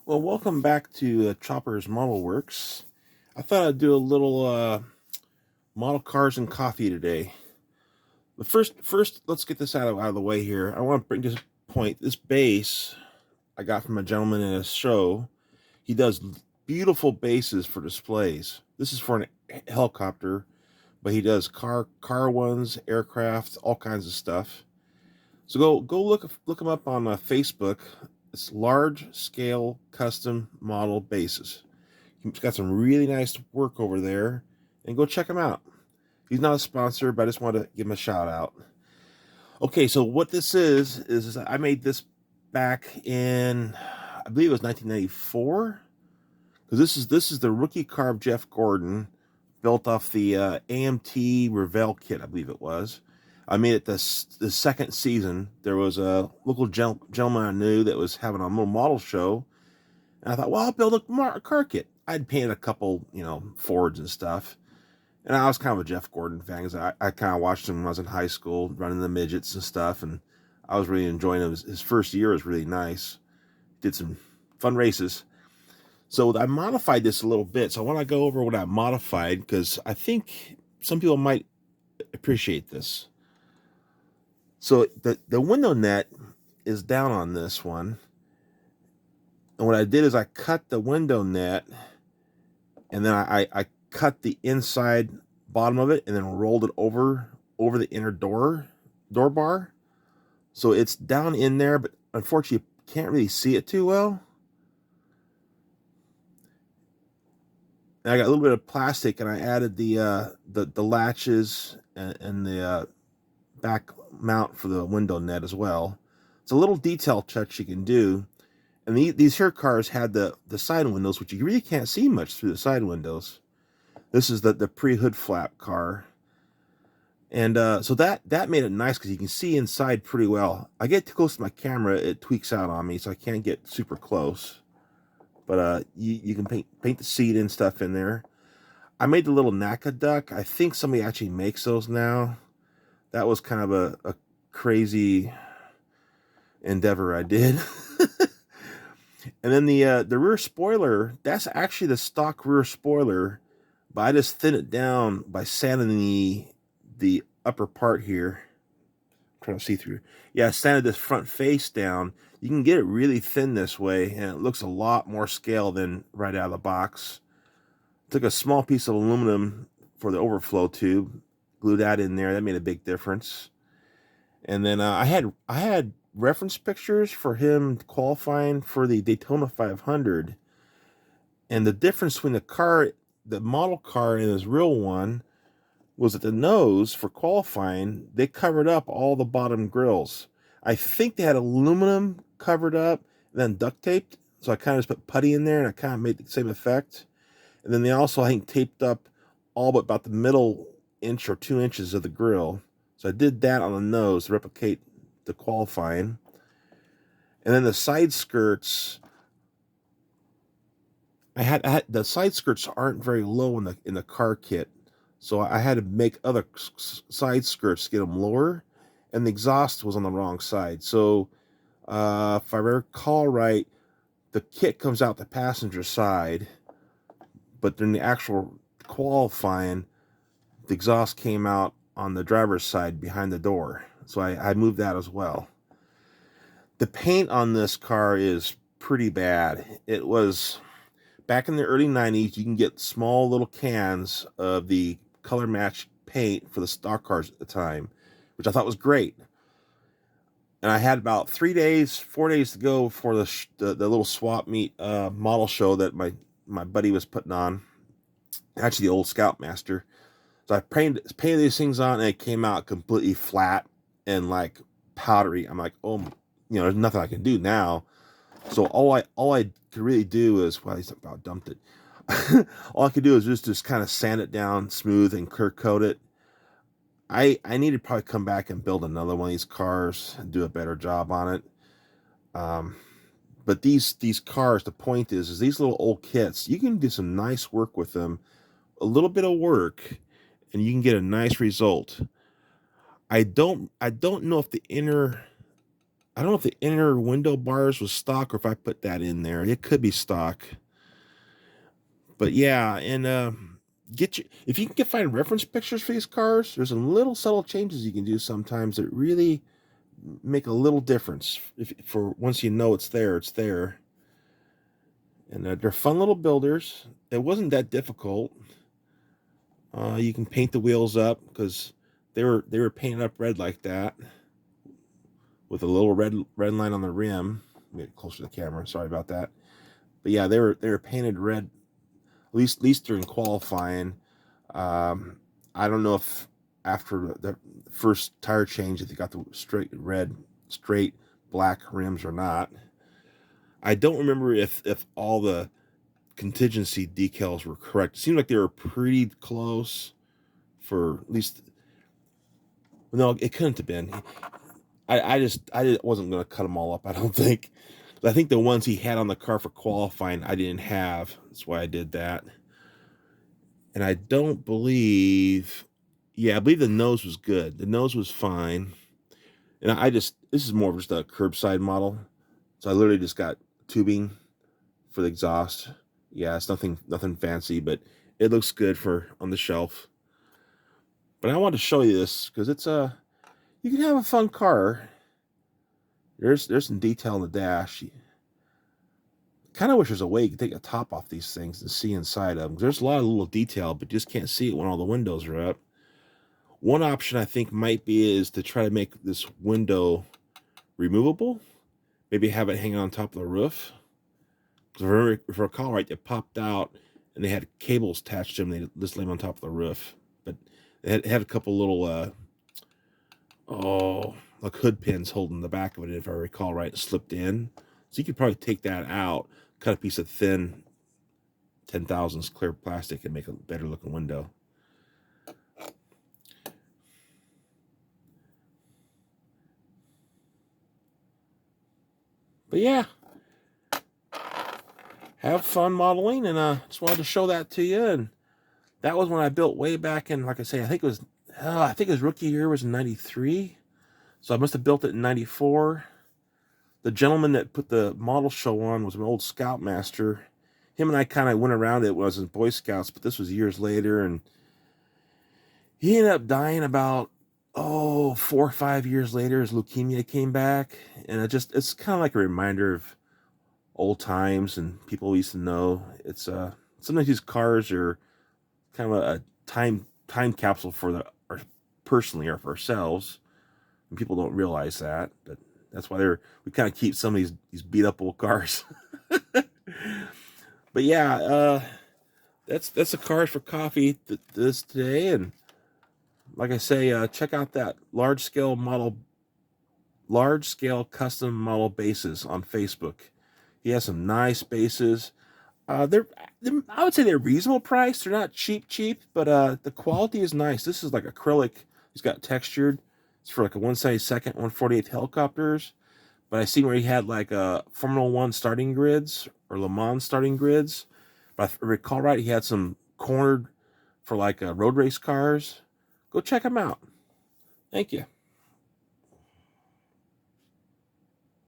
Well, welcome back to Chopper's Model Works. I thought I'd do a little model cars and coffee today. But first, let's get this out of the way here. I want to bring this point. This base I got from a gentleman in a show. He does beautiful bases for displays. This is for a helicopter, but he does car ones, aircraft, all kinds of stuff. So go look him up on Facebook. It's large scale custom model bases. He's got some really nice work over there, and go check him out. He's not a sponsor, but I just want to give him a shout out. Okay, so what this is I made this back in, I believe it was 1994, because this is the rookie car of Jeff Gordon, built off the AMT Revell kit, I believe it was. I made it the second season. There was a local gentleman I knew that was having a little model show, and I thought, well, I'll build a car kit. I'd painted a couple, Fords and stuff. And I was kind of a Jeff Gordon fan because I kind of watched him when I was in high school, running the midgets and stuff. And I was really enjoying him. His first year was really nice. Did some fun races. So I modified this a little bit. So I want to go over what I modified because I think some people might appreciate this. So the window net is down on this one. And what I did is I cut the window net, and then I cut the inside bottom of it and then rolled it over the inner door bar. So it's down in there, but unfortunately you can't really see it too well. And I got a little bit of plastic, and I added the latches and the back mount for the window net as well. It's a little detail touch you can do. And these here cars had the side windows, which you really can't see much through the side windows. This is the pre-hood flap car. And so that made it nice because you can see inside pretty well. I get too close to my camera, it tweaks out on me, so I can't get super close. But you can paint the seat and stuff in there. I made the little NACA duck. I think somebody actually makes those now. That was kind of a crazy endeavor I did. And then the rear spoiler, that's actually the stock rear spoiler, but I just thin it down by sanding the upper part here. I'm trying to see through. Yeah, I sanded this front face down. You can get it really thin this way, and it looks a lot more scale than right out of the box. Took a small piece of aluminum for the overflow tube, glued that in there. That made a big difference. And then I had reference pictures for him qualifying for the Daytona 500, and the difference between the model car and his real one was that the nose for qualifying, they covered up all the bottom grills. I think they had aluminum covered up and then duct taped, so I kind of just put putty in there and I kind of made the same effect. And then they also, I think, taped up all but about the middle inch or 2 inches of the grill. So I did that on the nose to replicate the qualifying. And then the side skirts, I had the side skirts aren't very low in the car kit, so I had to make other side skirts to get them lower, and the exhaust was on the wrong side. So if I recall right, the kit comes out the passenger side, but then the actual qualifying, the exhaust came out on the driver's side behind the door. So I moved that as well. The paint on this car is pretty bad. It was back in the early 90s, you can get small little cans of the color match paint for the stock cars at the time, which I thought was great. And I had about 4 days to go for the little swap meet model show that my buddy was putting on. Actually, the old Scoutmaster. So I painted these things on, and it came out completely flat and like powdery. I'm like, oh, there's nothing I can do now. So all I could really do is, well, he's about dumped it. All I could do is just kind of sand it down smooth and clear coat it. I need to probably come back and build another one of these cars and do a better job on it. But these cars, the point is these little old kits, you can do some nice work with them. A little bit of work, and you can get a nice result. I don't know if the inner I don't know if the inner window bars was stock or if I put that in there. It could be stock. But yeah, and if you can find reference pictures for these cars, there's some little subtle changes you can do sometimes that really make a little difference. For once you know it's there, it's there. And they're fun little builders. It wasn't that difficult. You can paint the wheels up because they were painted up red like that, with a little red line on the rim. Get it closer to the camera. Sorry about that. But yeah, they were painted red. At least during qualifying. I don't know if after the first tire change if they got the straight black rims or not. I don't remember if all the contingency decals were correct. It seemed like they were pretty close for at least. No, it couldn't have been. I wasn't going to cut them all up. I don't think. I think the ones he had on the car for qualifying I didn't have. That's why I did that. And I don't believe. Yeah, I believe the nose was good. The nose was fine. And this is more of just a curbside model. So I literally just got tubing for the exhaust. Yeah, it's nothing fancy, but it looks good for on the shelf. But I wanted to show you this because you can have a fun car. There's some detail in the dash. Kind of wish there's a way you could take a top off these things and see inside them. There's a lot of little detail, but you just can't see it when all the windows are up. One option I think might be is to try to make this window removable. Maybe have it hanging on top of the roof. Because if I recall right, it popped out and they had cables attached to them. They just lay them on top of the roof. But it had a couple little, like hood pins holding the back of it, if I recall right, slipped in. So you could probably take that out, cut a piece of thin 10,000s clear plastic and make a better looking window. But yeah, have fun modeling, and just wanted to show that to you. And that was when I built way back in, like I say, I think his rookie year was in '93, so I must have built it in '94. The gentleman that put the model show on was an old Scoutmaster. Him and I kind of went around it when I was in Boy Scouts, but this was years later, and he ended up dying about 4 or 5 years later. His leukemia came back, and it's kind of like a reminder of old times and people we used to know. It's sometimes these cars are kind of a time capsule for personally or for ourselves, and people don't realize that. But that's why we kind of keep some of these beat up old cars. But yeah, that's the Cars for Coffee this today. And like I say, check out that large scale custom model bases on Facebook. He has some nice bases. I would say they're reasonable price. They're not cheap, but the quality is nice. This is like acrylic. He's got textured. It's for like a 1/72, 1/48 helicopters. But I seen where he had like Formula One starting grids or Le Mans starting grids. But if I recall right, he had some cornered for like road race cars. Go check him out. Thank you.